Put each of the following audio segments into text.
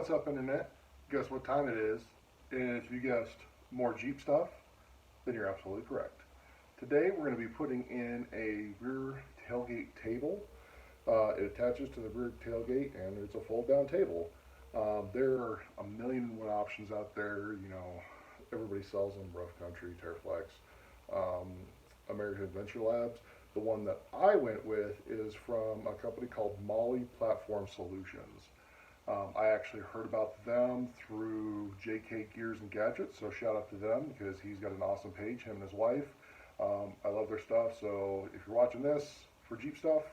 What's up, Internet? Guess what time it is? And if you guessed more Jeep stuff, then you're absolutely correct. Today we're going to be putting in a rear tailgate table. It attaches to the rear tailgate and it's a fold down table. There are a million and one options out there. You know, everybody sells them, Rough Country, Terraflex, American Adventure Labs. The one that I went with is from a company called Molle Platform Solutions. I actually heard about them through JK Gears and Gadgets, so shout out to them because he's got an awesome page, him and his wife. I love their stuff, so if you're watching this for Jeep stuff,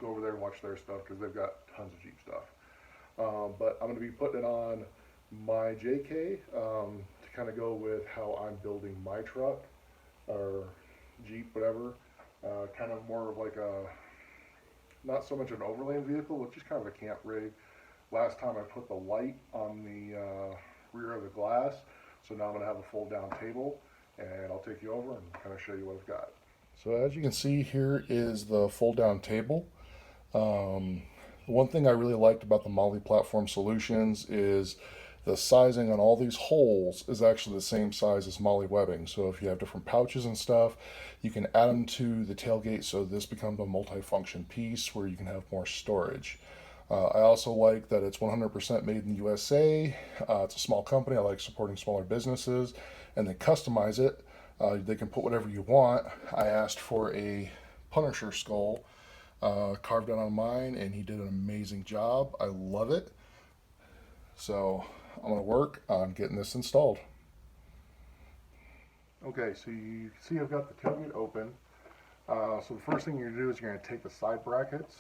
go over there and watch their stuff because they've got tons of Jeep stuff. But I'm going to be putting it on my JK to kind of go with how I'm building my truck or Jeep, whatever. Kind of more of like a, not so much an overland vehicle, but just kind of a camp rig. Last time I put the light on the rear of the glass, so now I'm going to have a fold down table, and I'll take you over and kind of show you what I've got. So as you can see, here is the fold down table. One thing I really liked about the Molle Platform Solutions is the sizing on all these holes is actually the same size as Molle webbing. So if you have different pouches and stuff, you can add them to the tailgate so this becomes a multi-function piece where you can have more storage. I also like that it's 100% made in the USA. It's a small company. I like supporting smaller businesses, and they customize it. They can put whatever you want. I asked for a Punisher skull carved out on mine, and he did an amazing job. I love it. So I'm going to work on getting this installed. Okay, so you see I've got the tailgate open. So the first thing you're going to do is you're going to take the side brackets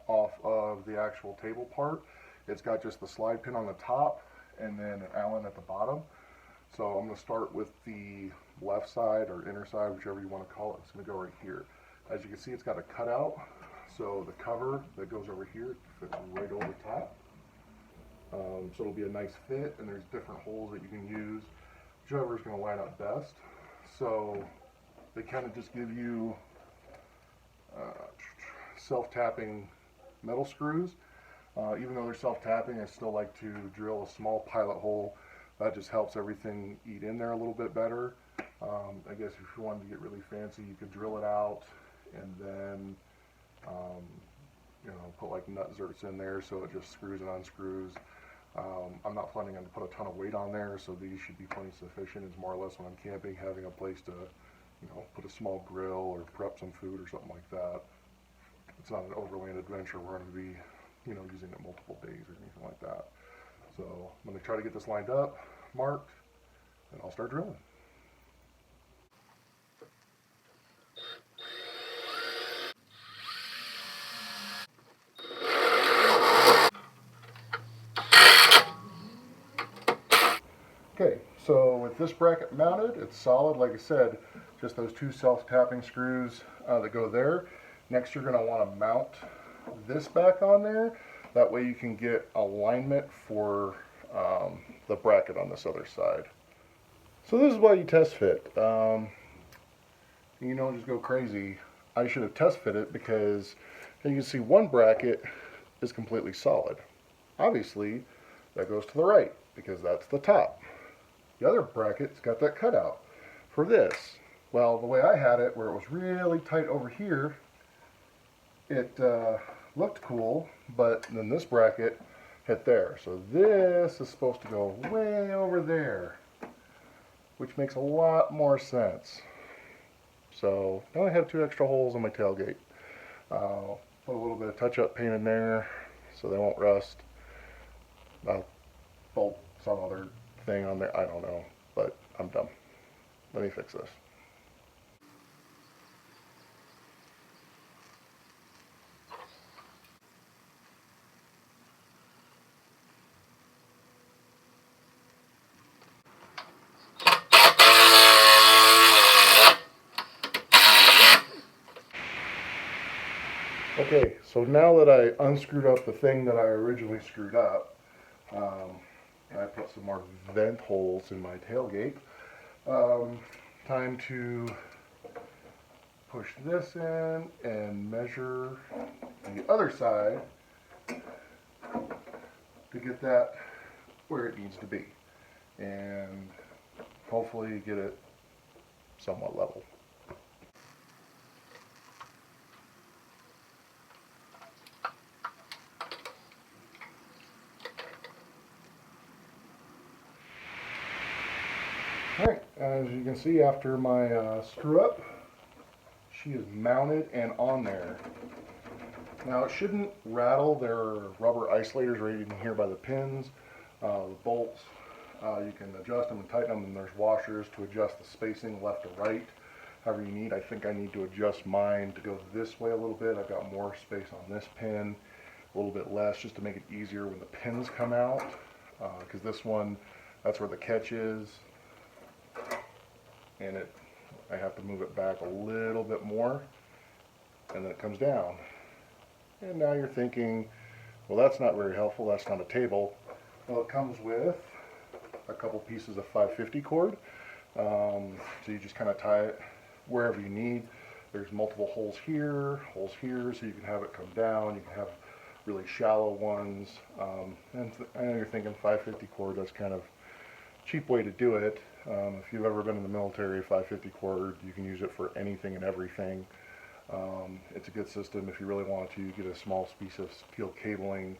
off of the actual table part. It's got just the slide pin on the top and then an Allen at the bottom. So I'm going to start with the left side or inner side, whichever you want to call it. It's going to go right here. As you can see, it's got a cutout. So the cover that goes over here fits right over top. So it'll be a nice fit, and there's different holes that you can use, whichever is going to line up best. So they kind of just give you self-tapping metal screws. Even though they're self-tapping, I still like to drill a small pilot hole. That just helps everything eat in there a little bit better. I guess if you wanted to get really fancy, you could drill it out and then you know, put like nut zerts in there so it just screws and unscrews. I'm not planning on to put a ton of weight on there, so these should be plenty sufficient. It's more or less when I'm camping, having a place to, you know, put a small grill or prep some food or something like that. It's not an overland adventure where I'm going to be, you know, using it multiple days or anything like that. So I'm going to try to get this lined up, marked, and I'll start drilling. Okay, so with this bracket mounted, it's solid. Like I said, just those two self-tapping screws that go there. Next, you're going to want to mount this back on there. That way you can get alignment for the bracket on this other side. So this is why you test fit. You don't just go crazy. I should have test fit it because you can see one bracket is completely solid. Obviously, that goes to the right because that's the top. The other bracket's got that cutout for this. Well, the way I had it, where it was really tight over here, it looked cool, but then this bracket hit there. So this is supposed to go way over there, which makes a lot more sense. So now I have two extra holes in my tailgate. Put a little bit of touch-up paint in there so they won't rust. I'll bolt some other thing on there, I don't know, but I'm dumb. Let me fix this. Okay, so now that I unscrewed up the thing that I originally screwed up, and I put some more vent holes in my tailgate, time to push this in and measure the other side to get that where it needs to be, and hopefully get it somewhat level. Alright, as you can see, after my screw up, she is mounted and on there. Now it shouldn't rattle. There are rubber isolators right in here by the pins, the bolts. You can adjust them and tighten them, and there's washers to adjust the spacing left to right, however you need. I think I need to adjust mine to go this way a little bit. I've got more space on this pin, a little bit less, just to make it easier when the pins come out, because this one, that's where the catch is, and I have to move it back a little bit more, and then it comes down. And now you're thinking, well, that's not very helpful, that's not a table. Well, it comes with a couple pieces of 550 cord, so you just kind of tie it wherever you need. There's multiple holes here, so you can have it come down. You can have really shallow ones, and I know you're thinking 550 cord, that's kind of cheap way to do it. If you've ever been in the military, 550 cord, you can use it for anything and everything. It's a good system. If you really want to, you get a small piece of steel cabling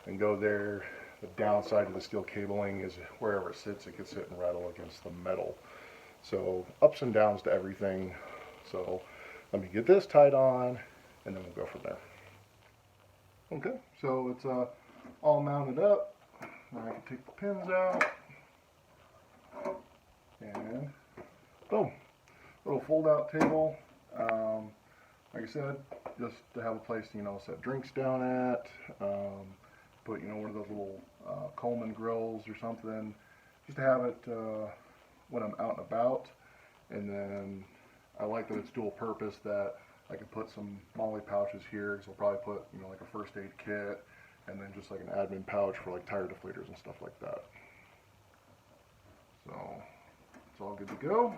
and go there. The downside of the steel cabling is wherever it sits, it can sit and rattle against the metal. So ups and downs to everything. So let me get this tied on, and then we'll go from there. Okay, so it's all mounted up. Now I can take the pins out, and boom, little fold-out table. Like I said, just to have a place to, set drinks down at, put, one of those little Coleman grills or something, just to have it when I'm out and about. And then I like that it's dual purpose, that I can put some Molle pouches here, so I'll probably put, like a first aid kit, and then just like an admin pouch for like tire deflators and stuff like that. So it's all good to go.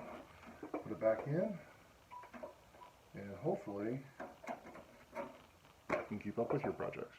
Put it back in, and hopefully you can keep up with your projects.